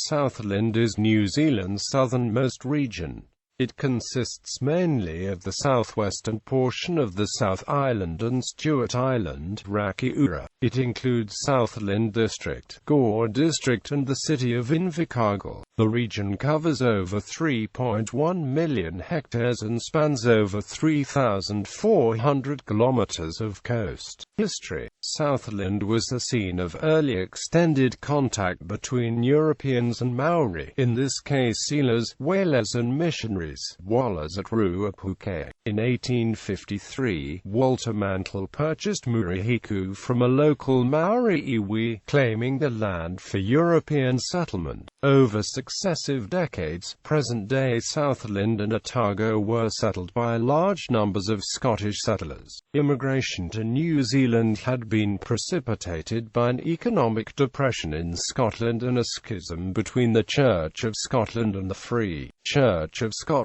Southland is New Zealand's southernmost region. It consists mainly of the southwestern portion of the South Island and Stewart Island, Rakiura. It includes Southland District, Gore District and the city of Invercargill. The region covers over 3.1 million hectares and spans over 3,400 kilometers of coast. History. Southland was the scene of early extended contact between Europeans and Maori, in this case sealers, whalers and missionaries. Whalers at Ruapuke. In 1853, Walter Mantle purchased Murihiku from a local Maori iwi, claiming the land for European settlement. Over successive decades, present-day Southland and Otago were settled by large numbers of Scottish settlers. Immigration to New Zealand had been precipitated by an economic depression in Scotland and a schism between the Church of Scotland and the Free Church of Scotland.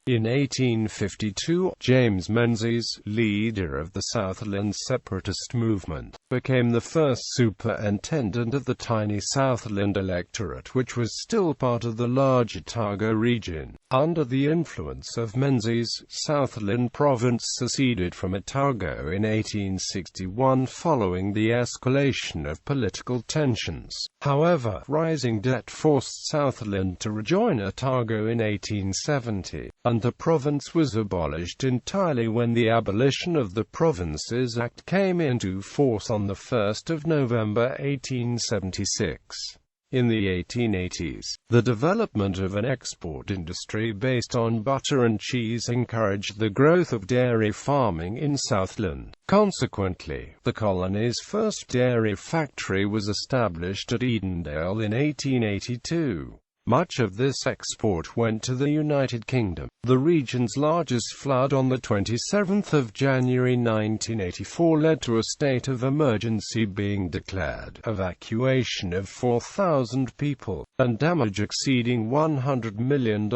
In 1852, James Menzies, leader of the Southland separatist movement, became the first superintendent of the tiny Southland electorate, which was still part of the large Otago region. Under the influence of Menzies, Southland Province seceded from Otago in 1861 following the escalation of political tensions. However, rising debt forced Southland to rejoin Otago in 1870, and the province was abolished entirely when the Abolition of the Provinces Act came into force on the 1st of November 1876. In the 1880s, the development of an export industry based on butter and cheese encouraged the growth of dairy farming in Southland. Consequently, the colony's first dairy factory was established at Edendale in 1882. Much of this export went to the United Kingdom. The region's largest flood on the 27th of January 1984 led to a state of emergency being declared, evacuation of 4,000 people, and damage exceeding $100 million.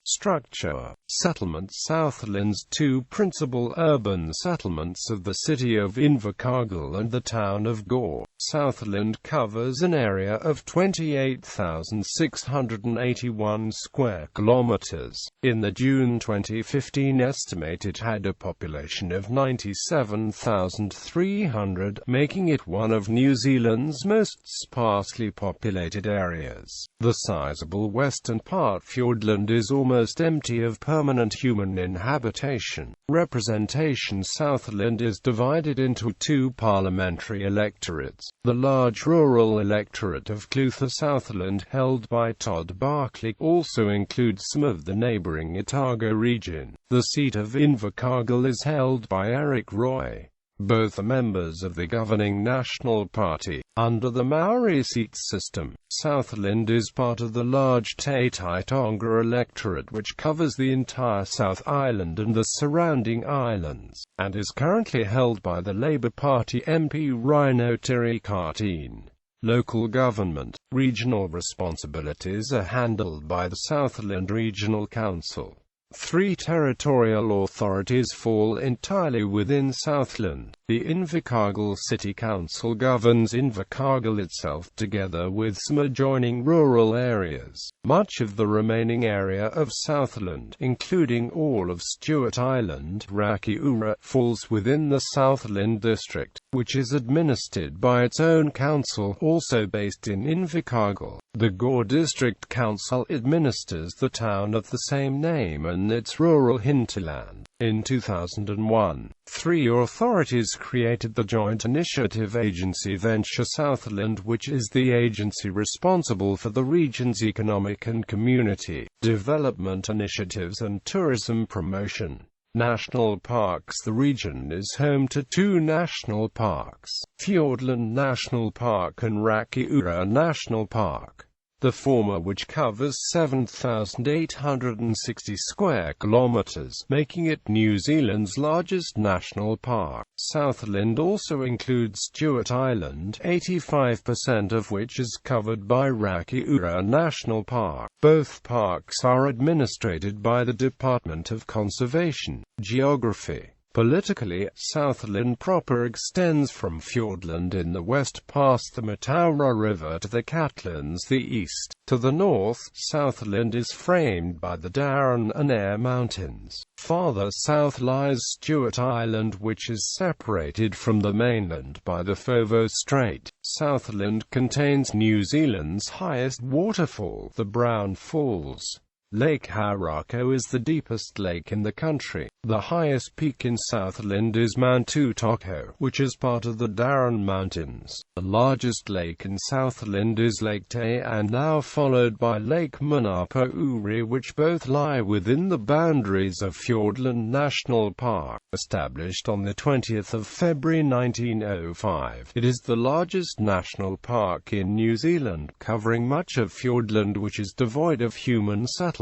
Structure. Settlement. Southland's two principal urban settlements of the city of Invercargill and the town of Gore. Southland covers an area of 28,681 square kilometers. In the June 2015 estimate, it had a population of 97,300, making it one of New Zealand's most sparsely populated areas. The sizable western part Fiordland is almost empty of permanent human inhabitation. Representation. Southland is divided into two parliamentary electorates. The large rural electorate of Clutha Southland, held by Todd Barclay, also includes some of the neighbouring Otago region. The seat of Invercargill is held by Eric Roy. Both are members of the governing National Party. Under the Maori seats system, Southland is part of the large Te Tonga electorate, which covers the entire South Island and the surrounding islands, and is currently held by the Labour Party MP Rakiura.It. Local government. Regional responsibilities are handled by the Southland Regional Council. Three territorial authorities fall entirely within Southland. The Invercargill City Council governs Invercargill itself, together with some adjoining rural areas. Much of the remaining area of Southland, including all of Stewart Island, Rakiura, falls within the Southland District, which is administered by its own council, also based in Invercargill. The Gore District Council administers the town of the same name and its rural hinterland. In 2001, three authorities created the joint initiative agency Venture Southland, which is the agency responsible for the region's economic and community development initiatives and tourism promotion. National parks. The region is home to two national parks, Fiordland National Park and Rakiura National Park. The former, which covers 7,860 square kilometers, making it New Zealand's largest national park. Southland also includes Stewart Island, 85% of which is covered by Rakiura National Park. Both parks are administered by the Department of Conservation, Geography, Politically, Southland proper extends from Fiordland in the west past the Mataura River to the Catlins the east. To the north, Southland is framed by the Darren-and-Ayr Mountains. Farther south lies Stewart Island, which is separated from the mainland by the Foveaux Strait. Southland contains New Zealand's highest waterfall, the Brown Falls. Lake Haurako is the deepest lake in the country. The highest peak in Southland is Mount Utoko, which is part of the Darren Mountains. The largest lake in Southland is Lake Te, and now followed by Lake Manapouri, which both lie within the boundaries of Fiordland National Park. Established on the 20th of February 1905, it is the largest national park in New Zealand, covering much of Fiordland which is devoid of human settlement.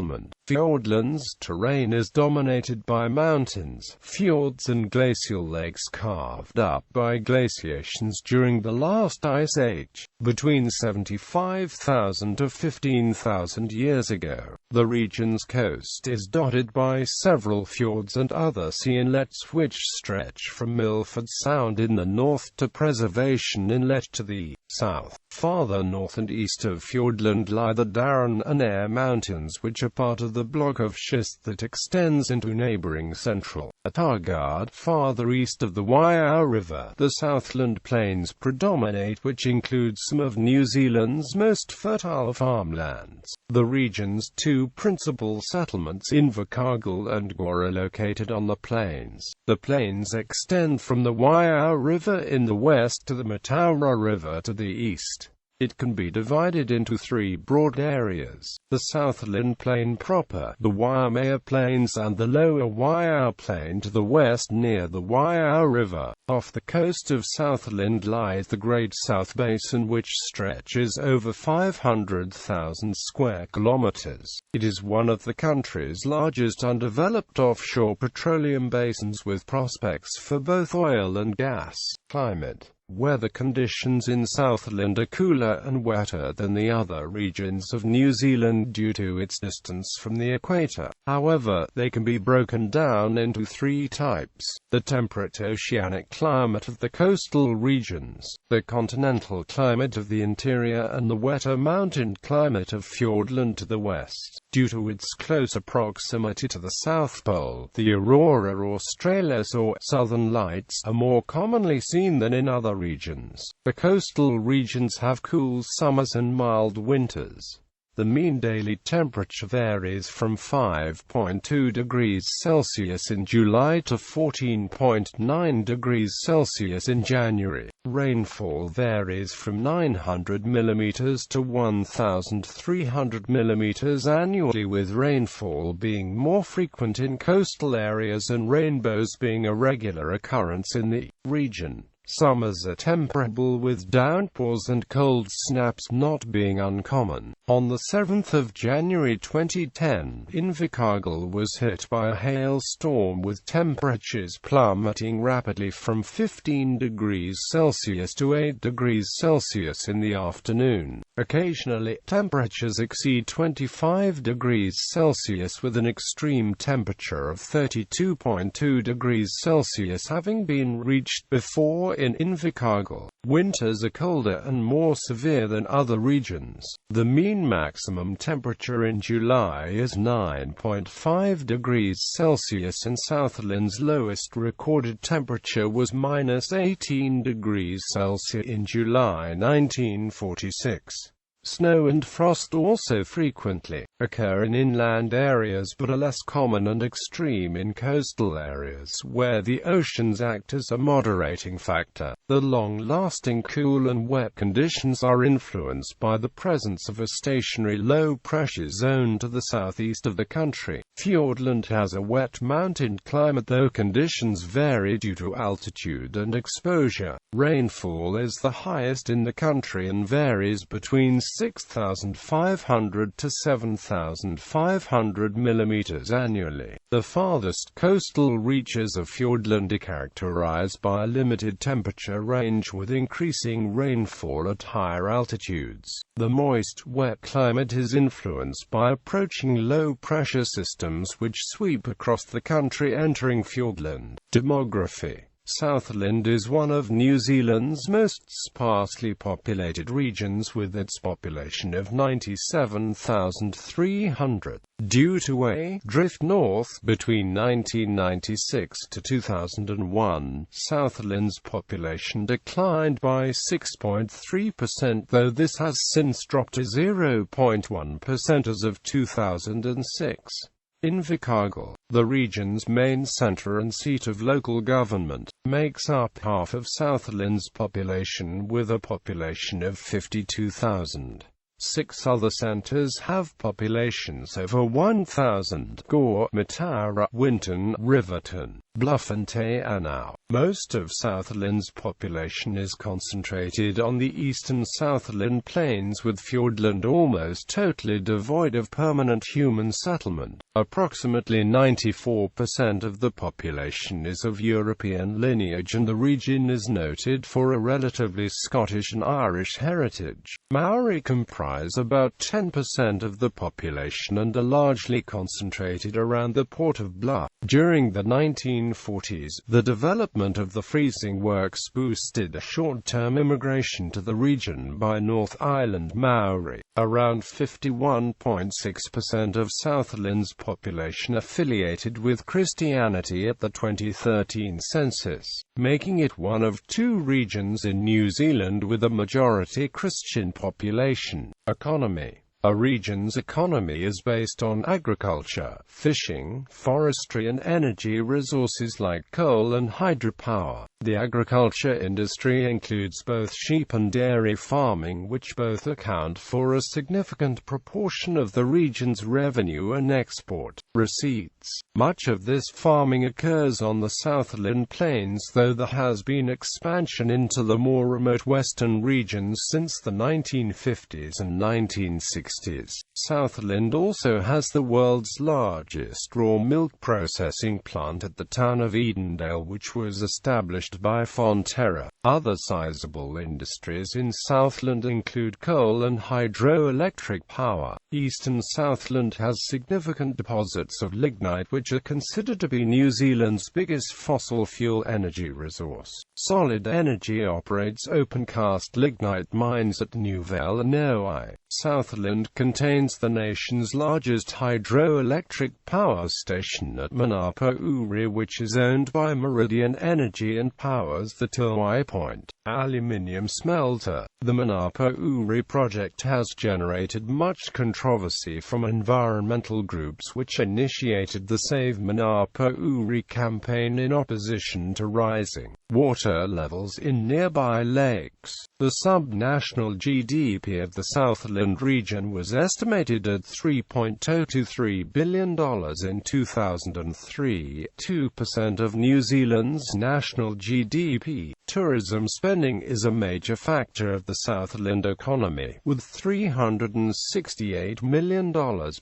Fiordland's terrain is dominated by mountains, fjords and glacial lakes carved up by glaciations during the last ice age, between 75,000 to 15,000 years ago. The region's coast is dotted by several fjords and other sea inlets which stretch from Milford Sound in the north to Preservation Inlet to the south. Farther north and east of Fiordland lie the Darren-and-Ayr Mountains, which are part of the block of schist that extends into neighbouring central Targard. Farther east of the Waiau River, the Southland Plains predominate, which includes some of New Zealand's most fertile farmlands. The region's two principal settlements, Invercargill and Gore, are located on the plains. The plains extend from the Waiau River in the west to the Mataura River to the east. It can be divided into three broad areas: the Southland Plain proper, the Waimea Plains, and the Lower Waiau Plain to the west near the Waiau River. Off the coast of Southland lies the Great South Basin, which stretches over 500,000 square kilometers. It is one of the country's largest undeveloped offshore petroleum basins, with prospects for both oil and gas. Climate. Weather conditions in Southland are cooler and wetter than the other regions of New Zealand due to its distance from the equator. However, they can be broken down into three types: the temperate oceanic climate of the coastal regions, the continental climate of the interior, and the wetter mountain climate of Fiordland to the west. Due to its closer proximity to the South Pole, the aurora australis or southern lights are more commonly seen than in other regions. The coastal regions have cool summers and mild winters. The mean daily temperature varies from 5.2 degrees Celsius in July to 14.9 degrees Celsius in January. Rainfall varies from 900 mm to 1,300 mm annually, with rainfall being more frequent in coastal areas and rainbows being a regular occurrence in the region. Summers are temperable, with downpours and cold snaps not being uncommon. On the 7th of January 2010, Invercargill was hit by a hailstorm, with temperatures plummeting rapidly from 15 degrees Celsius to 8 degrees Celsius in the afternoon. Occasionally, temperatures exceed 25 degrees Celsius, with an extreme temperature of 32.2 degrees Celsius having been reached before in Invercargill. Winters are colder and more severe than other regions. The mean maximum temperature in July is 9.5 degrees Celsius, and Southland's lowest recorded temperature was -18 degrees Celsius in July 1946. Snow and frost also frequently occur in inland areas, but are less common and extreme in coastal areas, where the oceans act as a moderating factor. The long-lasting cool and wet conditions are influenced by the presence of a stationary low-pressure zone to the southeast of the country. Fiordland has a wet mountain climate, though conditions vary due to altitude and exposure. Rainfall is the highest in the country and varies between 6,500 to 7,000 1,500 mm annually. The farthest coastal reaches of Fiordland are characterized by a limited temperature range with increasing rainfall at higher altitudes. The moist, wet climate is influenced by approaching low-pressure systems which sweep across the country entering Fiordland. Demography. Southland is one of New Zealand's most sparsely populated regions, with its population of 97,300. Due to a drift north between 1996 to 2001, Southland's population declined by 6.3%, though this has since dropped to 0.1% as of 2006. Invercargill, the region's main centre and seat of local government, makes up half of Southland's population with a population of 52,000. 6 other centres have populations over 1,000: Gore, Mataura, Winton, Riverton, Bluff-and-Te-Anau. Most of Southland's population is concentrated on the eastern Southland Plains, with Fiordland almost totally devoid of permanent human settlement. Approximately 94% of the population is of European lineage, and the region is noted for a relatively Scottish and Irish heritage. Maori comprise about 10% of the population and are largely concentrated around the port of Bluff. During the 1940s, the development of the freezing works boosted short-term immigration to the region by North Island Maori. Around 51.6% of Southland's population affiliated with Christianity at the 2013 census, making it one of 2 regions in New Zealand with a majority Christian population. Economy. A region's economy is based on agriculture, fishing, forestry and energy resources like coal and hydropower. The agriculture industry includes both sheep and dairy farming, which both account for a significant proportion of the region's revenue and export receipts. Much of this farming occurs on the Southland Plains, though there has been expansion into the more remote western regions since the 1950s and 1960s. Southland also has the world's largest raw milk processing plant at the town of Edendale, which was established by Fonterra. Other sizable industries in Southland include coal and hydroelectric power. Eastern Southland has significant deposits of lignite, which are considered to be New Zealand's biggest fossil fuel energy resource. Solid Energy operates open-cast lignite mines at Nouvelle-Noai. Southland contains the nation's largest hydroelectric power station at Manapouri, which is owned by Meridian Energy and powers the Tuai Point aluminium smelter. The Manapouri project has generated much controversy from environmental groups, which initiated the Save Manapouri campaign in opposition to rising water levels in nearby lakes. The sub-national GDP of the Southland region was estimated at $3.023 billion in 2003, 2% of New Zealand's national GDP. Tourism spending is a major factor of the Southland economy, with $368 million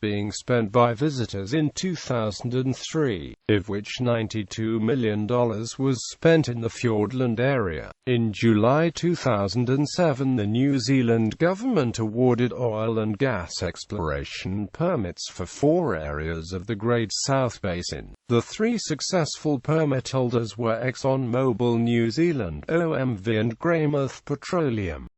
being spent by visitors in 2003, of which $92 million was spent in the Fiordland area. In July 2007, the New Zealand government awarded oil and gas exploration permits for 4 areas of the Great South Basin. The 3 successful permit holders were ExxonMobil New Zealand, OMV and Greymouth Petroleum.